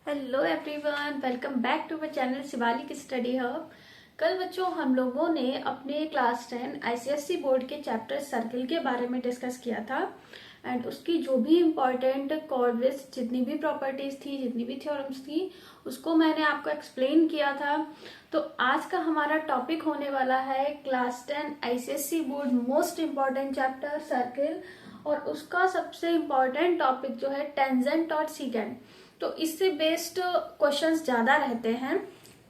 Hello everyone, welcome back to my channel Shivalik study hub. कल बच्चों हम लोगों ने अपने क्लास 10 आईसीएसई बोर्ड के चैप्टर सर्किल के बारे में डिस्कस किया था एंड उसकी जो भी इम्पोर्टेंट कोऑर्डिनेट्स जितनी भी प्रॉपर्टीज थी, जितनी भी थ्योरम्स थी, उसको मैंने आपको एक्सप्लेन किया था। तो आज का हमारा टॉपिक होने वाला है class 10 ICSE board most important chapter circle, और उसका सबसे इम्पॉर्टेंट टॉपिक जो है टेंजेंट और सीकेंट। तो इससे बेस्ड क्वेश्चंस ज्यादा रहते हैं,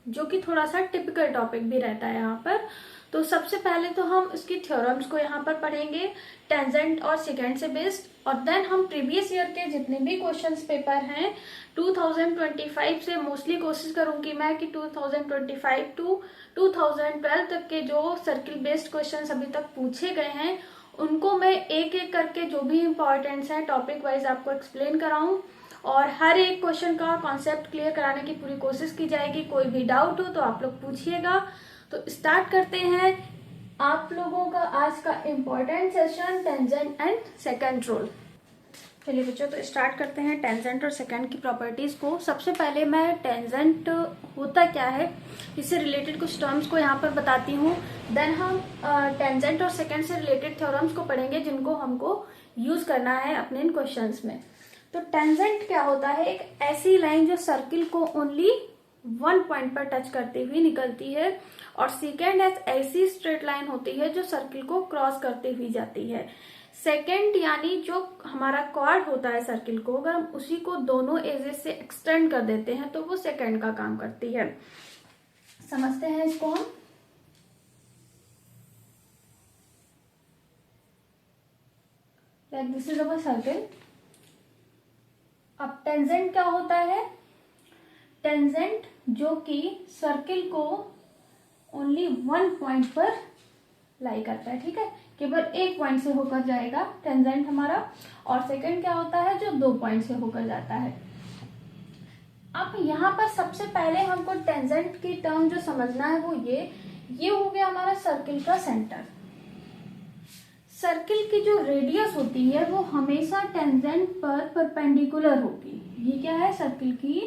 जो कि थोड़ा सा टिपिकल टॉपिक भी रहता है यहाँ पर। तो सबसे पहले तो हम इसकी थ्योरम्स को यहाँ पर पढ़ेंगे टेंजेंट और सेकेंड से बेस्ड, और देन हम प्रीवियस ईयर के जितने भी क्वेश्चंस पेपर हैं 2025 से मोस्टली कोशिश करूंगी मैं कि 2025 टू 2012 तक के जो सर्किल बेस्ड क्वेश्चंस अभी तक पूछे गए हैं उनको मैं एक एक करके जो भी इम्पोर्टेंट्स हैं टॉपिक वाइज आपको एक्सप्लेन कराऊं, और हर एक क्वेश्चन का कॉन्सेप्ट क्लियर कराने की पूरी कोशिश की जाएगी। कोई भी डाउट हो तो आप लोग पूछिएगा। तो स्टार्ट करते हैं आप लोगों का आज का important session tangent and second rule. चलिए बच्चों, तो स्टार्ट करते हैं टेंजेंट और सेकंड की प्रॉपर्टीज को। सबसे पहले मैं टेंजेंट होता क्या है इससे रिलेटेड कुछ टर्म्स को यहाँ पर बताती हूँ। देन हम टेंजेंट और सेकंड से रिलेटेड थ्योरम्स को पढ़ेंगे जिनको हमको यूज करना है अपने इन क्वेश्चंस में। तो टेंजेंट क्या होता है? एक ऐसी लाइन जो सर्किल को ओनली वन पॉइंट पर टच करती हुई निकलती है, और सेकेंड ऐसी स्ट्रेट लाइन होती है जो सर्किल को क्रॉस करते हुई जाती है। सेकेंड यानी जो हमारा कॉर्ड होता है सर्किल को, अगर हम उसी को दोनों एजेस से एक्सटेंड कर देते हैं तो वो सेकेंड का काम करती है। समझते हैं इसको हम। Like this is our circle. अब टेंजेंट क्या होता है? टेंजेंट जो कि सर्किल को ओनली वन पॉइंट पर लाई करता है, ठीक है, केवल एक पॉइंट से होकर जाएगा टेंजेंट हमारा। और सेकंड क्या होता है? जो दो पॉइंट से होकर जाता है। अब यहाँ पर सबसे पहले हमको टेंजेंट की टर्म जो समझना है वो ये हो गया हमारा सर्किल का सेंटर। सर्किल की जो रेडियस होती है वो हमेशा टेंजेंट पर परपेंडिकुलर होगी। ये क्या है? सर्किल की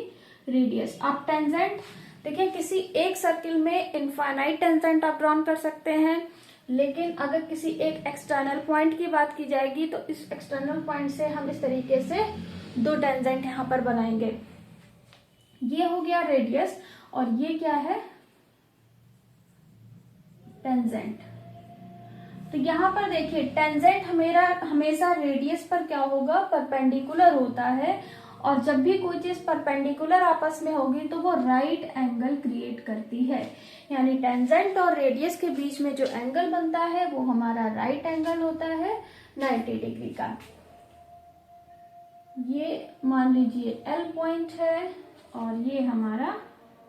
रेडियस। आप टेंजेंट देखिए, किसी एक सर्किल में इनफाइनाइट टेंजेंट आप ड्रॉन कर सकते हैं, लेकिन अगर किसी एक एक्सटर्नल पॉइंट की बात की जाएगी तो इस एक्सटर्नल पॉइंट से हम इस तरीके से दो टेंजेंट यहाँ पर बनाएंगे। ये हो गया रेडियस, और ये क्या है? टेंजेंट। तो यहाँ पर देखिए टेंजेंट हमेशा रेडियस पर क्या होगा? परपेंडिकुलर होता है, और जब भी कोई चीज परपेंडिकुलर आपस में होगी तो वो राइट एंगल क्रिएट करती है। यानी टेंजेंट और रेडियस के बीच में जो एंगल बनता है वो हमारा राइट एंगल होता है 90 डिग्री का। ये मान लीजिए L पॉइंट है और ये हमारा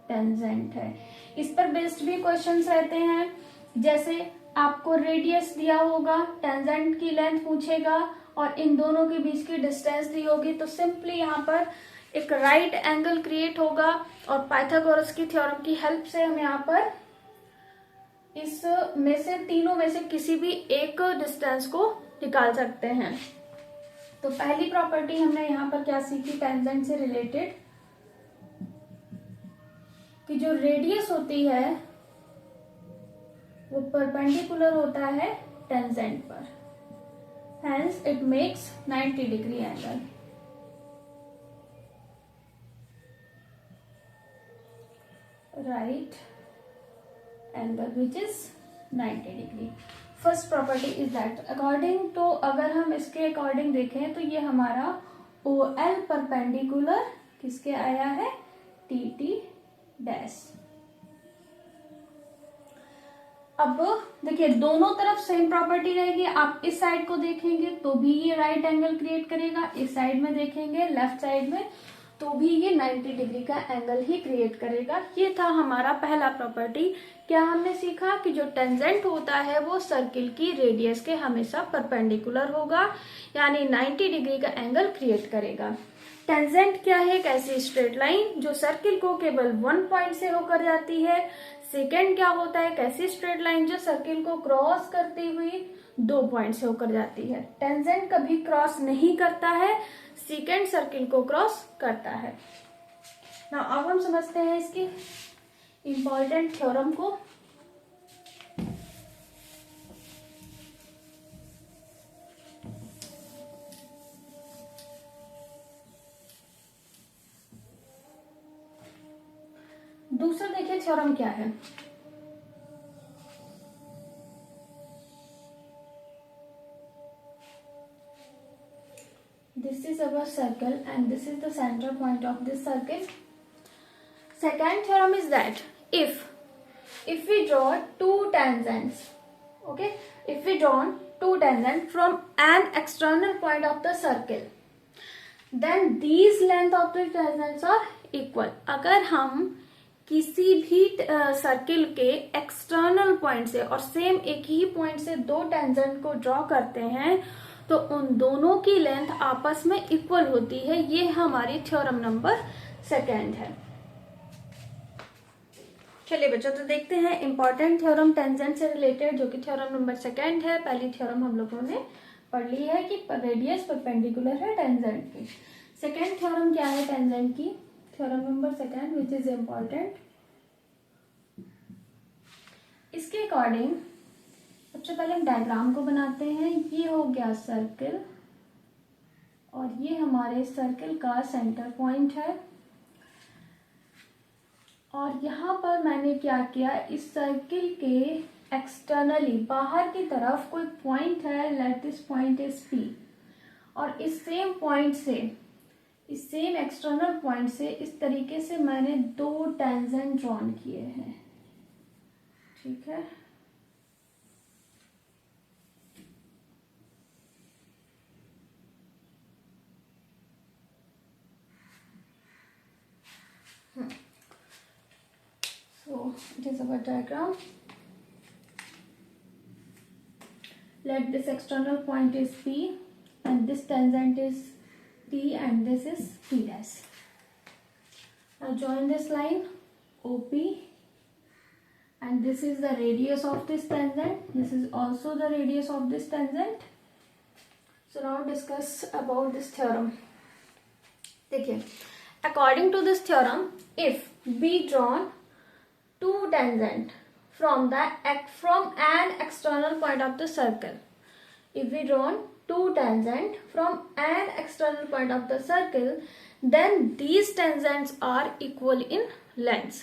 टेंजेंट है। इस पर बेस्ड भी क्वेश्चंस रहते हैं, जैसे आपको रेडियस दिया होगा, टेंजेंट की लेंथ पूछेगा और इन दोनों के बीच की डिस्टेंस दी होगी, तो सिंपली यहाँ पर एक राइट एंगल क्रिएट होगा, और पाइथागोरस की थ्योरम की हेल्प से हम यहाँ पर इस में से तीनों में से किसी भी एक डिस्टेंस को निकाल सकते हैं। तो पहली प्रॉपर्टी हमने यहाँ पर क्या सीखी टेंजेंट से रिलेटेड, कि जो रेडियस होती है वो परपेंडिकुलर होता है टेंजेंट पर, hence it makes 90 degree angle. Right angle which is 90 degree. First property is that according to, अगर हम इसके अकॉर्डिंग देखें तो ये हमारा OL परपेंडिकुलर किसके आया है? TT dash. अब देखिए दोनों तरफ सेम प्रॉपर्टी रहेगी। आप इस साइड को देखेंगे तो भी ये राइट एंगल क्रिएट करेगा, इस साइड में देखेंगे लेफ्ट साइड में तो भी ये 90 डिग्री का एंगल ही क्रिएट करेगा। ये था हमारा पहला प्रॉपर्टी। क्या हमने सीखा? कि जो टेंजेंट होता है वो सर्किल की रेडियस के हमेशा परपेंडिकुलर होगा, यानी 90 डिग्री का एंगल क्रिएट करेगा। टेंजेंट क्या है? एक ऐसी स्ट्रेट लाइन जो सर्किल को केवल वन पॉइंट से होकर जाती है। सेकेंड क्या होता है? एक ऐसी स्ट्रेट लाइन जो सर्किल को क्रॉस करती हुई दो पॉइंट से होकर जाती है। टेंजेंट कभी क्रॉस नहीं करता है, सेकेंड सर्किल को क्रॉस करता है। ना अब हम समझते हैं इसके इम्पोर्टेंट थ्योरम को। दूसरा देखिए थ्योरम क्या है। This is our circle and this is the center point of this circle. Second theorem is that if we draw two tangents, okay, if we draw two tangents from an external point of the circle, then these length of the tangents are equal. अगर हम किसी भी circle के external point से और same एक ही point से दो टेंजेंट को ड्रॉ करते हैं तो उन दोनों की लेंथ आपस में इक्वल होती है। ये हमारी थ्योरम नंबर सेकेंड है। चलिए बच्चों, तो देखते हैं इंपॉर्टेंट थ्योरम टेंजेंट से रिलेटेड, जो कि थ्योरम नंबर सेकेंड है। पहली थ्योरम हम लोगों ने पढ़ ली है कि रेडियस परपेंडिकुलर है टेंजेंट की। सेकेंड थ्योरम क्या है टेंजेंट की? Theorem number second which is important. इसके अकॉर्डिंग सबसे पहले हम डायग्राम को बनाते हैं। ये हो गया सर्किल और ये हमारे सर्किल का सेंटर पॉइंट है। और यहाँ पर मैंने क्या किया, इस सर्किल के एक्सटर्नली बाहर की तरफ कोई पॉइंट है, let this point is P, और इस सेम पॉइंट से, इस सेम एक्सटर्नल पॉइंट से इस तरीके से मैंने दो टेंजेंट ड्रॉन किए हैं। ठीक है, so it is our diagram. Let this external point is P and this tangent is P and this is P dash. Now join this line OP and this is the radius of this tangent. This is also the radius of this tangent. So now discuss about this theorem. देखिए, according to this theorem, if be drawn two tangent from an external point of the circle, if we drawn two tangent from an external point of the circle, then these tangents are equal in length.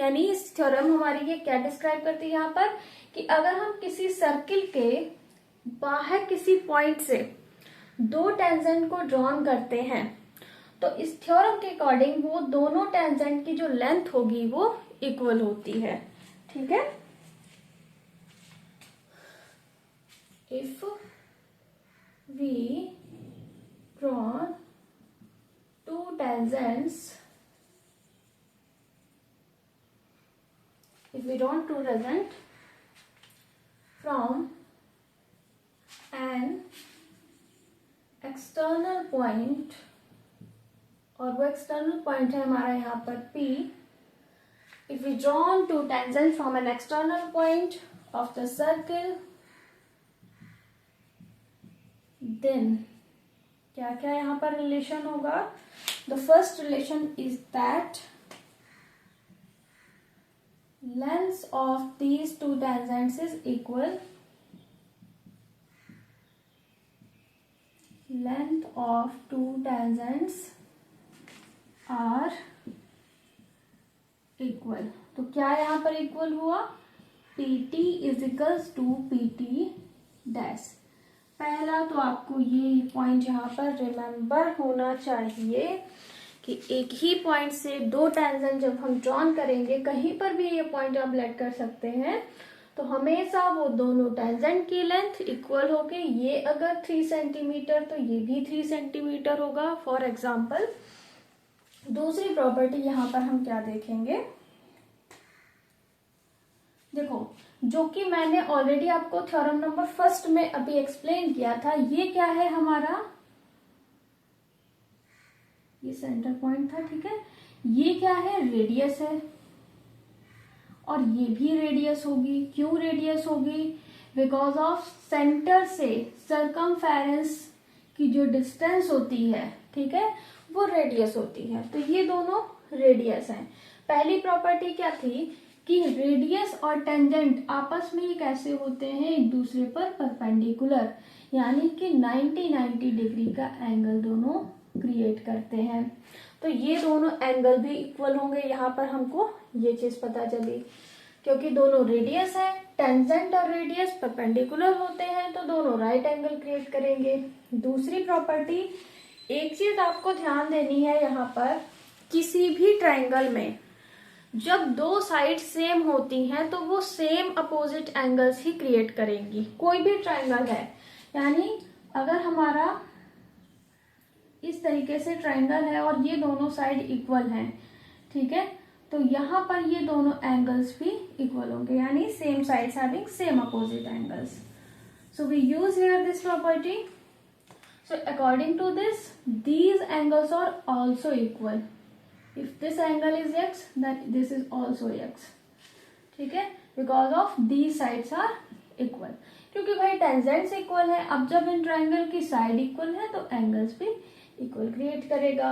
यानी इस theorem हमारी ये क्या describe करती है यहाँ पर कि अगर हम किसी सर्किल के बाहर किसी पॉइंट से दो टेंजेंट को ड्रॉन करते हैं तो इस थ्योरम के अकॉर्डिंग वो दोनों टेंजेंट की जो लेंथ होगी वो इक्वल होती है। ठीक है, if we draw two tangents, if we draw two tangent from an external point, और वो एक्सटर्नल पॉइंट है हमारा यहाँ पर P, if we draw two tangents from an external point of the circle, then क्या क्या यहाँ पर रिलेशन होगा? The first relation is that length of these two tangents is equal. Length of two tangents are equal. तो क्या यहाँ पर equal हुआ? PT is equals to PT dash. पहला तो आपको ये पॉइंट यहाँ पर रिमेम्बर होना चाहिए कि एक ही पॉइंट से दो टेंजेंट जब हम ड्रॉन करेंगे, कहीं पर भी ये पॉइंट आप लेट कर सकते हैं, तो हमेशा वो दोनों टेंजेंट की लेंथ इक्वल होगी। ये अगर 3 सेंटीमीटर तो ये भी 3 सेंटीमीटर होगा फॉर एग्जाम्पल। दूसरी प्रॉपर्टी यहाँ पर हम क्या देखेंगे, देखो, जो कि मैंने ऑलरेडी आपको थ्योरम नंबर फर्स्ट में अभी एक्सप्लेन किया था। ये क्या है हमारा, ये सेंटर पॉइंट था। ठीक है, ये क्या है, रेडियस है, और ये भी रेडियस होगी। क्यों रेडियस होगी? बिकॉज ऑफ सेंटर से सर्कमफेरेंस की जो डिस्टेंस होती है, ठीक है, वो रेडियस होती है। तो ये दोनों रेडियस है। पहली प्रॉपर्टी क्या थी कि रेडियस और टेंजेंट आपस में ही कैसे होते हैं, एक दूसरे पर परपेंडिकुलर, यानी कि 90 डिग्री का एंगल दोनों क्रिएट करते हैं। तो ये दोनों एंगल भी इक्वल होंगे, यहाँ पर हमको ये चीज पता चली, क्योंकि दोनों रेडियस है, टेंजेंट और रेडियस परपेंडिकुलर होते हैं तो दोनों राइट एंगल क्रिएट करेंगे। दूसरी प्रॉपर्टी, एक चीज आपको ध्यान देनी है यहाँ पर, किसी भी ट्राइंगल में जब दो साइड सेम होती हैं तो वो सेम अपोजिट एंगल्स ही क्रिएट करेंगी। कोई भी ट्राइंगल है, यानी अगर हमारा इस तरीके से ट्राइंगल है और ये दोनों साइड इक्वल हैं, ठीक है, तो यहाँ पर ये दोनों एंगल्स भी इक्वल होंगे, यानी same sides having same opposite angles. So we use here this property. So according to this, these angles are also equal. If this angle is x, then this is also x. ठीक है, because of these sides are equal. क्योंकि भाई tangents equal है, अब जब in triangle की side equal है तो एंगल्स भी इक्वल क्रिएट करेगा।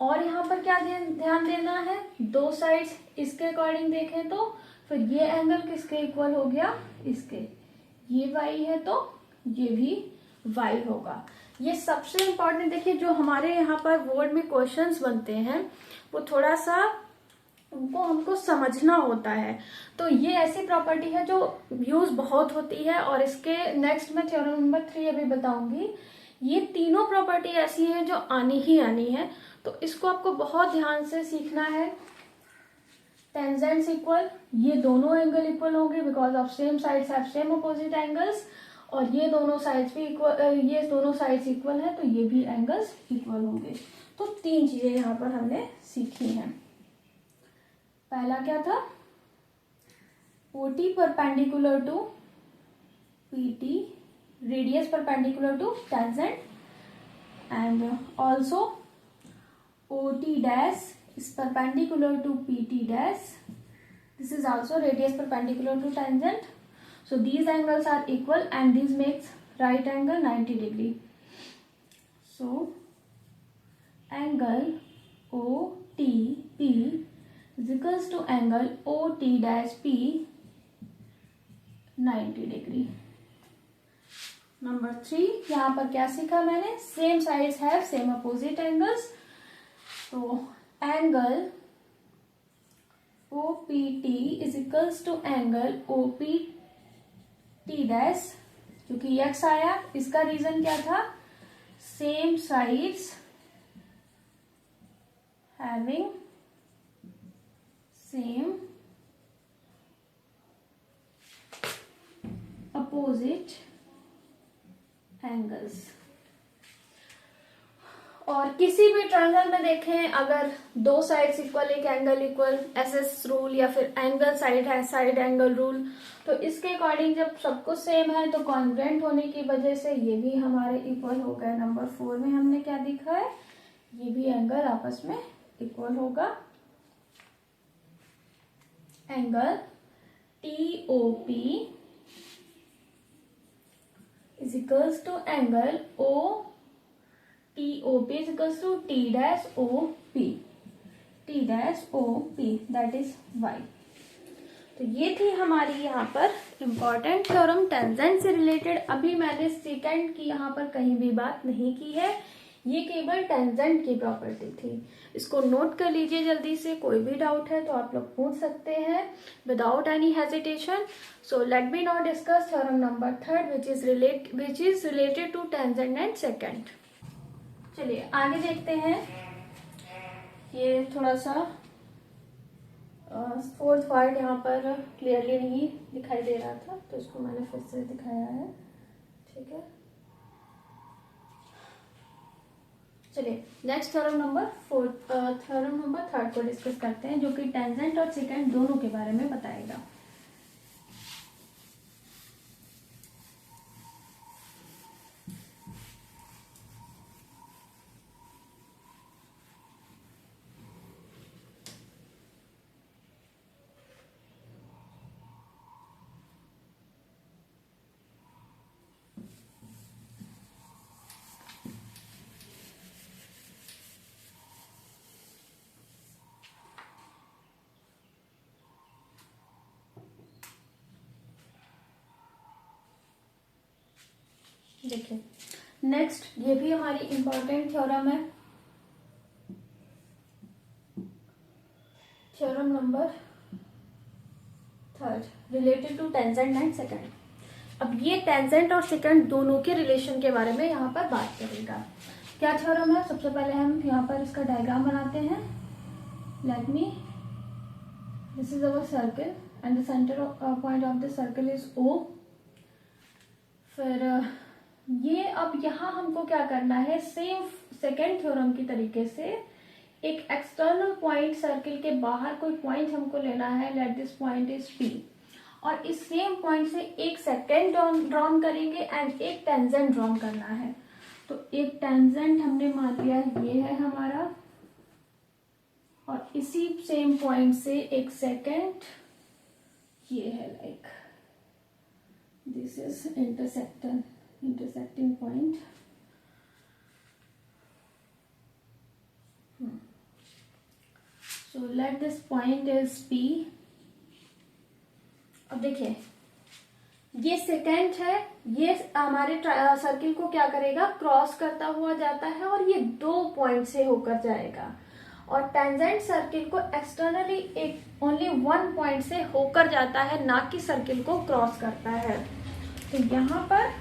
और यहाँ पर क्या ध्यान देना है, दो साइड्स इसके अकॉर्डिंग देखें तो फिर ये एंगल किसके इक्वल हो गया, इसके, ये y है तो ये भी y होगा। ये सबसे इम्पोर्टेंट, देखिए जो हमारे यहाँ पर बोर्ड में क्वेश्चंस बनते हैं वो थोड़ा सा उनको हमको समझना होता है। तो ये ऐसी प्रॉपर्टी है जो यूज बहुत होती है, और इसके नेक्स्ट में थ्योरम नंबर 3 अभी बताऊंगी। ये तीनों प्रॉपर्टी ऐसी हैं जो आनी ही आनी है, तो इसको आपको बहुत ध्यान से सीखना है। टेंजेंट्स इक्वल, ये दोनों एंगल इक्वल होंगे because of same sides have same opposite angles, और ये दोनों साइड्स भी इक्वल, ये दोनों साइड्स इक्वल है तो ये भी एंगल्स इक्वल होंगे। तो तीन चीजें यहाँ पर हमने सीखी हैं। पहला क्या था, OT perpendicular to PT, radius perpendicular to tangent, and also OT dash is perpendicular to PT dash. This is also radius perpendicular to tangent. So these angles are equal and this makes right angle 90 degree. So angle OTP is equals to angle OT dash P 90 degree. Number 3, यहाँ पर क्या सीखा मैंने, same sides have same opposite angles. So angle OPT is equals to angle OPT dash, क्योंकि x आया, इसका reason क्या था, same sides having same opposite angles. और किसी भी ट्रायंगल में देखें, अगर दो साइड्स इक्वल, एक एंगल इक्वल, एसएस रूल या फिर एंगल साइड है, साइड एंगल रूल, तो इसके अकॉर्डिंग जब सब कुछ सेम है तो कॉन्ग्रुएंट होने की वजह से ये भी हमारे इक्वल हो गए। नंबर 4 में हमने क्या देखा है, ये भी एंगल आपस में इक्वल होगा। Angle TOP is equals to angle TOP is equals to T dash OP, T dash OP, that is Y। तो ये थी हमारी यहाँ पर इम्पॉर्टेंट थ्योरम टेंजेंट से रिलेटेड। अभी मैंने सेकंड की यहाँ पर कहीं भी बात नहीं की है, ये केवल टेंजेंट की प्रॉपर्टी थी। इसको नोट कर लीजिए जल्दी से, कोई भी डाउट है तो आप लोग पूछ सकते हैं without any hesitation. So let me now discuss theorem number 3 which is related to tangent and secant. चलिए आगे देखते हैं। ये थोड़ा सा फोर्थ पार्ट यहाँ पर क्लियरली नहीं दिखाई दे रहा था, तो इसको मैंने फिर से दिखाया है, ठीक है। चलिए नेक्स्ट थ्योरम नंबर 3 को डिस्कस करते हैं, जो कि टेंजेंट और सेकंड दोनों के बारे में बताएगा। देखिए नेक्स्ट, ये भी हमारी इंपॉर्टेंट थ्योरम है, theorem number 3 related to tangent and secant. अब ये टेंजेंट और सेकेंड दोनों के रिलेशन के बारे में यहाँ पर बात करेगा। क्या थ्योरम है? सबसे पहले हम यहाँ पर इसका डायग्राम बनाते हैं। Let me, this is our circle and the centre point of the circle is O। फिर ये अब यहाँ हमको क्या करना है, सेम सेकेंड थ्योरम की तरीके से एक एक्सटर्नल पॉइंट सर्किल के बाहर कोई पॉइंट हमको लेना है। Let this point is P, और इस सेम पॉइंट से एक सेकेंड ड्रॉन करेंगे एंड एक टेंजेंट ड्रॉन करना है। तो एक टेंजेंट हमने मान लिया ये है हमारा, और इसी सेम पॉइंट से एक सेकेंड ये है, like this is intersecting point. So let this point is P। अब देखिए ये सेकेंड है, ये हमारे सर्किल को क्या करेगा, क्रॉस करता हुआ जाता है और ये 2 पॉइंट से होकर जाएगा। और टेंजेंट सर्किल को एक्सटर्नली एक ओनली 1 पॉइंट से होकर जाता है, ना कि सर्किल को क्रॉस करता है। तो यहां पर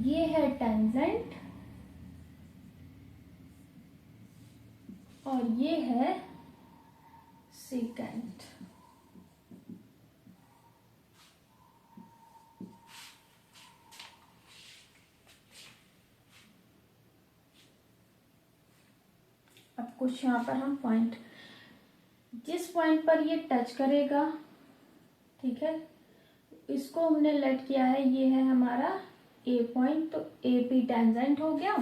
ये है टेंजेंट और ये है सेकेंड। अब कुछ यहाँ पर हम पॉइंट, जिस पॉइंट पर ये टच करेगा, ठीक है, इसको हमने लेट किया है, ये है हमारा A पॉइंट। तो AP टेंजेंट हो गया,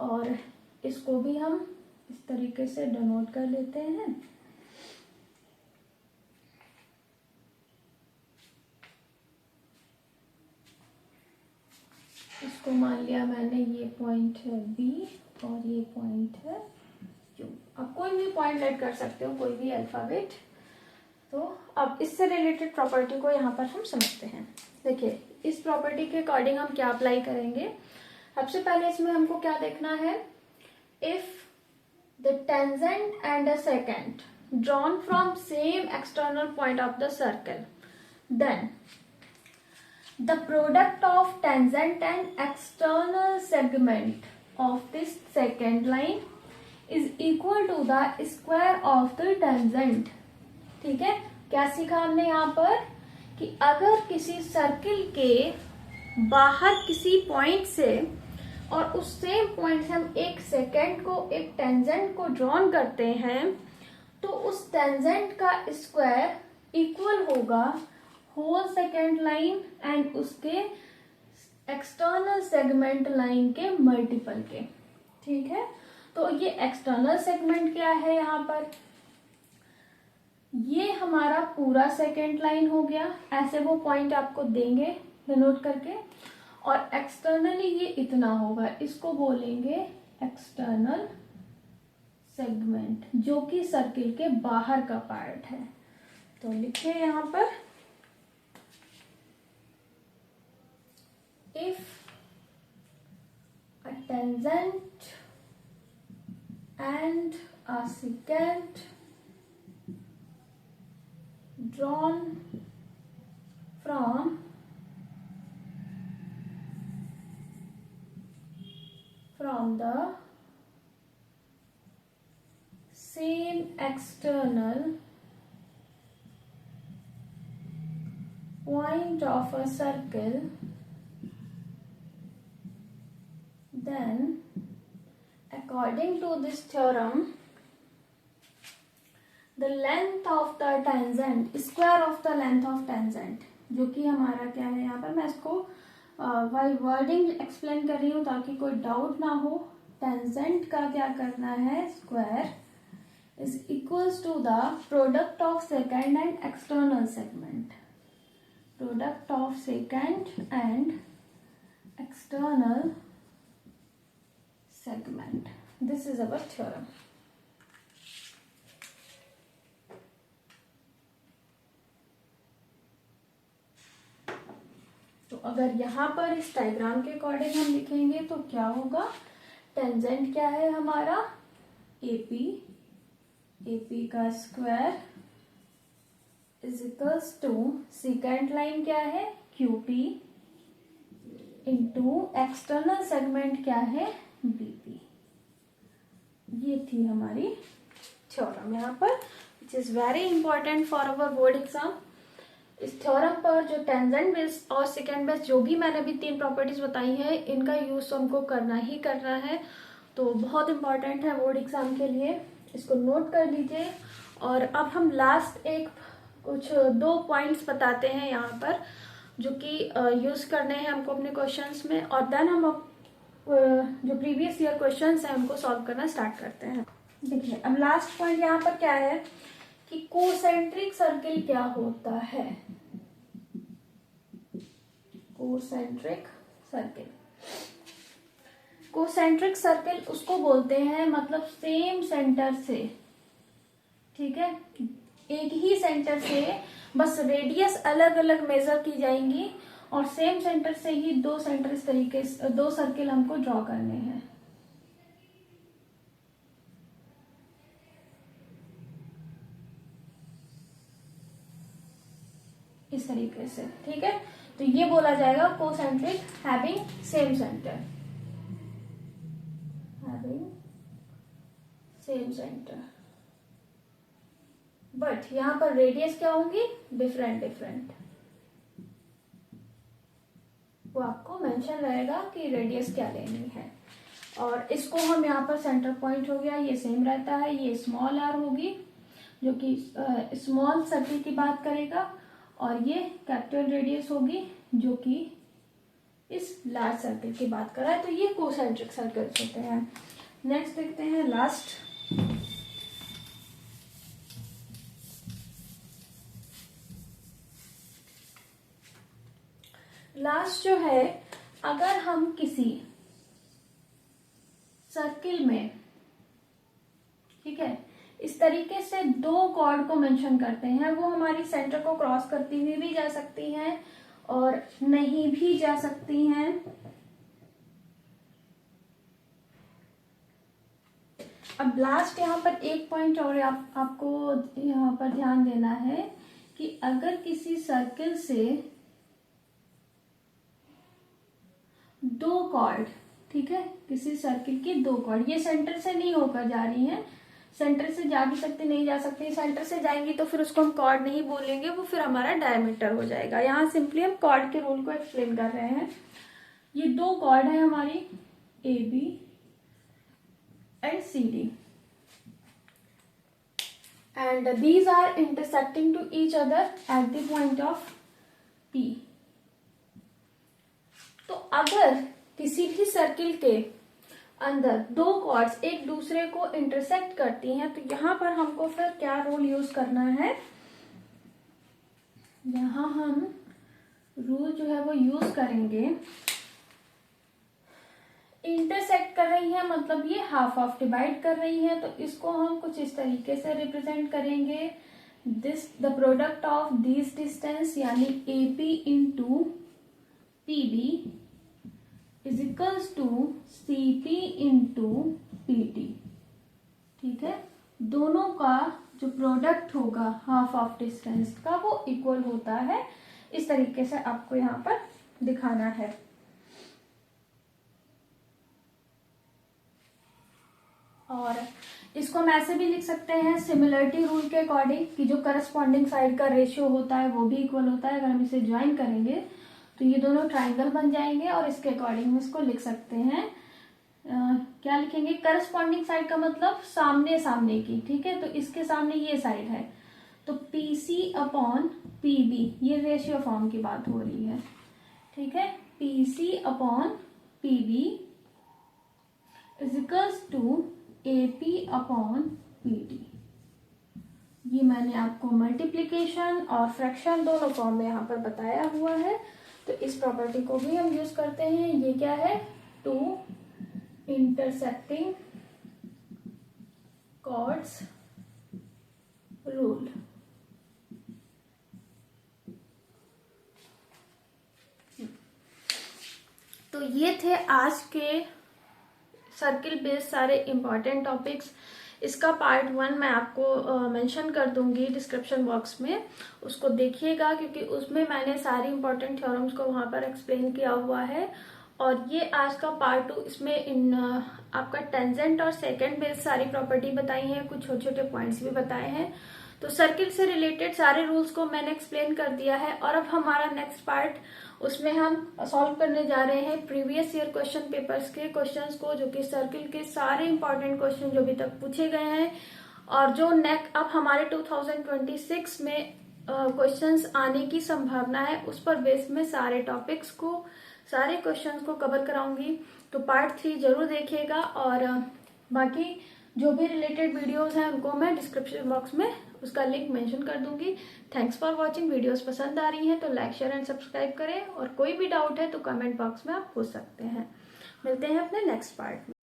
और इसको भी हम इस तरीके से डिनोट कर लेते हैं। इसको मान लिया मैंने, ये पॉइंट है B और ये पॉइंट है Q। अब कोई भी पॉइंट लेट कर सकते हो, कोई भी अल्फाबेट। तो अब इससे रिलेटेड प्रॉपर्टी को यहाँ पर हम समझते हैं। देखिए इस प्रॉपर्टी के अकॉर्डिंग हम क्या अप्लाई करेंगे। सबसे पहले इसमें हमको क्या देखना है, if the tangent and a secant drawn from same external point of the circle, then the product of tangent and external segment of this second line is equal to the square of the tangent। ठीक है, क्या सीखा हमने यहाँ पर कि अगर किसी सर्किल के बाहर किसी पॉइंट से और उस सेम पॉइंट से हम एक सेकेंड को, एक टेंजेंट को ड्रॉन करते हैं, तो उस टेंजेंट का स्क्वायर इक्वल होगा होल सेकेंड लाइन एंड उसके एक्सटर्नल सेगमेंट लाइन के मल्टीपल के। ठीक है, तो ये एक्सटर्नल सेगमेंट क्या है, यहाँ पर ये हमारा पूरा सेकेंड लाइन हो गया। ऐसे वो पॉइंट आपको देंगे डिनोट करके, और एक्सटर्नली ये इतना होगा, इसको बोलेंगे एक्सटर्नल सेगमेंट, जो कि सर्किल के बाहर का पार्ट है। तो लिखिए यहाँ पर, if a tangent and a secant drawn from the same external point of a circle, then according to this theorem the length of the tangent, square of the length of tangent, जो कि हमारा क्या है, यहाँ पर मैं इसको wording explain कर रही हूँ ताकि कोई डाउट ना हो। टेंजेंट का क्या करना है, square is equals to the product of secant and external segment, product of secant and external segment. This is our theorem. तो अब अगर यहाँ पर इस डायग्राम के अकॉर्डिंग हम लिखेंगे तो क्या होगा, टेंजेंट क्या है हमारा AP, AP का square is equals to secant line क्या है QP इंटू एक्सटर्नल सेगमेंट क्या है BP। ये थी हमारी थ्योरम यहाँ पर, which is very important for our board exam. इस थ्योरम पर जो टेंजेंट बेस और सेकेंड बेस जो भी मैंने अभी 3 प्रॉपर्टीज बताई है, इनका यूज हमको करना ही करना है, तो बहुत इंपॉर्टेंट है बोर्ड एग्जाम के लिए, इसको नोट कर लीजिए। और अब हम लास्ट एक कुछ 2 पॉइंट्स बताते हैं यहाँ पर, जो कि यूज करने हैं हमको अपने क्वेश्चंस में, और देन हम जो प्रीवियस ईयर क्वेश्चंस हैं उनको सॉल्व करना स्टार्ट करते हैं। देखिए अब लास्ट पॉइंट यहाँ पर क्या है कि कोसेंट्रिक सर्किल क्या होता है। कोसेंट्रिक सर्किल, कोसेंट्रिक सर्किल उसको बोलते हैं मतलब सेम सेंटर से, ठीक है, एक ही सेंटर से, बस रेडियस अलग अलग मेजर की जाएंगी और सेम सेंटर से ही 2 सेंटर इस तरीके से 2 सर्किल हमको ड्रॉ करने हैं। इस तरीके से, ठीक है, तो ये बोला जाएगा concentric having same centre, having same centre, but यहां पर रेडियस क्या होंगी, डिफरेंट डिफरेंट, वो आपको मेंशन रहेगा कि रेडियस क्या लेनी है। और इसको हम यहाँ पर सेंटर पॉइंट हो गया, ये सेम रहता है, ये स्मॉल r होगी जो कि स्मॉल सर्किल की बात करेगा, और ये कैपिटल रेडियस होगी जो कि इस लार्ज सर्किल की बात कर रहा है। तो ये कोसेंट्रिक सर्कल्स होते हैं। नेक्स्ट देखते हैं लास्ट, लास्ट जो है, अगर हम किसी सर्किल में, ठीक है, इस तरीके से 2 कॉर्ड को मेंशन करते हैं, वो हमारी सेंटर को क्रॉस करती हुई भी जा सकती हैं और नहीं भी जा सकती हैं। अब लास्ट यहाँ पर एक पॉइंट और आपको यहाँ पर ध्यान देना है कि अगर किसी सर्किल से 2 कॉर्ड, ठीक है, किसी सर्किल की 2 कॉर्ड, ये सेंटर से नहीं होकर जा रही हैं, सेंटर से जा भी सकती नहीं जा सकती, सेंटर से जाएंगी तो फिर उसको हम कॉर्ड नहीं बोलेंगे, वो फिर हमारा डायमीटर हो जाएगा। यहाँ सिंपली हम कॉर्ड के रूल को एक्सप्लेन कर रहे हैं। ये 2 कॉर्ड है हमारी AB and CD, and these are intersecting to each other at the point of P। तो अगर किसी भी सर्किल के अंदर 2 कॉर्ड्स एक दूसरे को इंटरसेक्ट करती हैं, तो यहां पर हमको फिर क्या रूल यूज करना है, यहां हम रूल जो है वो यूज करेंगे, इंटरसेक्ट कर रही है मतलब ये हाफ ऑफ डिवाइड कर रही है, तो इसको हम कुछ इस तरीके से रिप्रेजेंट करेंगे, this the product of this distance यानी AP into PB is equals to CP into PT, ठीक है, दोनों का जो प्रोडक्ट होगा हाफ ऑफ डिस्टेंस का वो इक्वल होता है। इस तरीके से आपको यहाँ पर दिखाना है। और इसको हम ऐसे भी लिख सकते हैं सिमिलरिटी रूल के अकॉर्डिंग कि जो करस्पॉन्डिंग साइड का रेशियो होता है वो भी इक्वल होता है। अगर हम इसे ज्वाइन करेंगे तो ये दोनों ट्राइंगल बन जाएंगे और इसके अकॉर्डिंग हम इसको लिख सकते हैं। क्या लिखेंगे, करस्पॉन्डिंग साइड का मतलब सामने सामने की, ठीक है, तो इसके सामने ये साइड है तो PC अपॉन PB, ये रेशियो फॉर्म की बात हो रही है, ठीक है, PC upon PB is equals to AP upon PD। ये मैंने आपको मल्टीप्लीकेशन और फ्रैक्शन दोनों फॉर्म में यहाँ पर बताया हुआ है, तो इस प्रॉपर्टी को भी हम यूज करते हैं। ये क्या है, 2 इंटरसेक्टिंग कॉर्ड्स रूल। ये थे आज के सर्किल बेस्ड सारे इम्पॉर्टेंट टॉपिक्स। इसका पार्ट 1 मैं आपको मेंशन कर दूंगी डिस्क्रिप्शन बॉक्स में, उसको देखिएगा क्योंकि उसमें मैंने सारी इंपॉर्टेंट थ्योरम्स को वहां पर एक्सप्लेन किया हुआ है। और ये आज का पार्ट 2, इसमें आपका टेंजेंट और सेकंड बेस्ड सारी प्रॉपर्टी बताई है, कुछ छोटे छोटे पॉइंट्स भी बताए हैं। तो सर्किल से रिलेटेड सारे रूल्स को मैंने एक्सप्लेन कर दिया है। और अब हमारा नेक्स्ट पार्ट, उसमें हम सॉल्व करने जा रहे हैं प्रीवियस ईयर क्वेश्चन पेपर्स के क्वेश्चंस को, जो कि सर्किल के सारे इंपॉर्टेंट क्वेश्चन जो अभी तक पूछे गए हैं और जो अब हमारे 2026 में क्वेश्चंस आने की संभावना है, उस पर बेस में सारे टॉपिक्स को, सारे क्वेश्चंस को कवर कराऊंगी। तो पार्ट 3 जरूर देखिएगा। और बाकी जो भी रिलेटेड वीडियोस हैं उनको मैं डिस्क्रिप्शन बॉक्स में उसका लिंक मेंशन कर दूंगी। Thanks for watching. वीडियोस पसंद आ रही हैं तो लाइक, शेयर एंड सब्सक्राइब करें, और कोई भी डाउट है तो कमेंट बॉक्स में आप पूछ सकते हैं। मिलते हैं अपने नेक्स्ट पार्ट में।